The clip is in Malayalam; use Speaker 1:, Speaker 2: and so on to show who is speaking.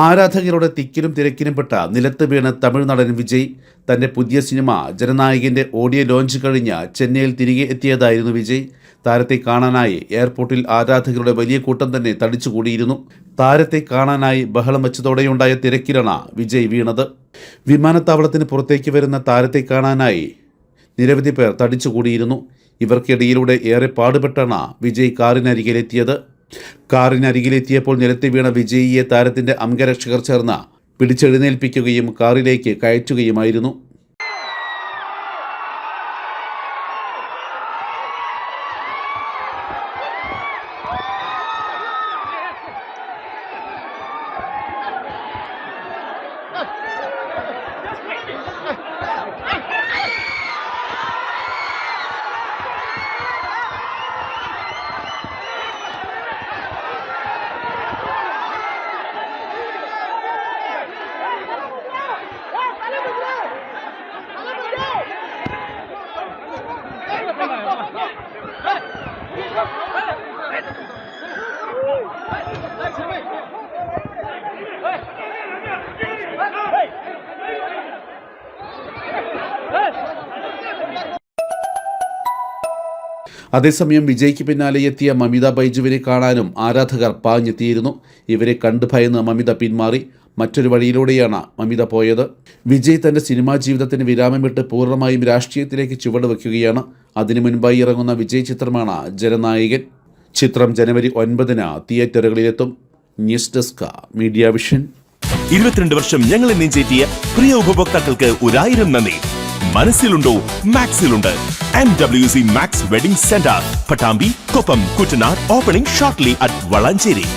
Speaker 1: ആരാധകരുടെ തിക്കിലും തിരക്കിലും പെട്ട നിലത്ത് വീണ് തമിഴ് നടൻ വിജയ് തൻ്റെ പുതിയ സിനിമ ജനനായകൻ്റെ ഓഡിയോ ലോഞ്ച് കഴിഞ്ഞ് ചെന്നൈയിൽ തിരികെ എത്തിയതായിരുന്നു. വിജയ് താരത്തെ കാണാനായി എയർപോർട്ടിൽ ആരാധകരുടെ വലിയ കൂട്ടം തന്നെ തടിച്ചുകൂടിയിരുന്നു. താരത്തെ കാണാനായി ബഹളം വെച്ചതോടെയുണ്ടായ തിരക്കിലാണ് വിജയ് വീണത്. വിമാനത്താവളത്തിന് പുറത്തേക്ക് വരുന്ന താരത്തെ കാണാനായി നിരവധി പേർ തടിച്ചുകൂടിയിരുന്നു. ഇവർക്കിടയിലൂടെ ഏറെ പാടുപെട്ടാണ് വിജയ് കാറിനരികിലെത്തിയത്. കാറിനരികിലെത്തിയപ്പോൾ നിലത്ത് വീണ വിജയിയെ താരത്തിൻ്റെ അംഗരക്ഷകർ ചേർന്ന് പിടിച്ചെഴുന്നേൽപ്പിക്കുകയും കാറിലേക്ക് കയറ്റുകയുമായിരുന്നു. അതേസമയം വിജയ്ക്ക് പിന്നാലെ എത്തിയ മമിത ബൈജുവിനെ കാണാനും ആരാധകർ പാഞ്ഞെത്തിയിരുന്നു. ഇവരെ കണ്ടു ഭയന്ന് മമിത പിന്മാറി മറ്റൊരു വഴിയിലൂടെയാണ് മമിത പോയത്. വിജയ് തൻ്റെ സിനിമാ ജീവിതത്തിന് വിരാമമിട്ട് പൂർണ്ണമായും രാഷ്ട്രീയത്തിലേക്ക് ചുവടുവെക്കുകയാണ്. അതിനു മുൻപായി ഇറങ്ങുന്ന വിജയ് ചിത്രമാണ് ജനനായകൻ. ചിത്രം ജനുവരി 9 തിയേറ്ററുകളിലെത്തും. News desk media vision.
Speaker 2: 22 വർഷം ഞങ്ങളെ നെഞ്ചേറ്റിയ പ്രിയ ഉപഭോക്താക്കൾക്ക് 1000 നന്ദി. മനസ്സിലുണ്ടോ മാക്സിലുണ്ട്. MWC Max Wedding Center, Patambi, Koppam, Kuttanad, opening shortly at Valancheri.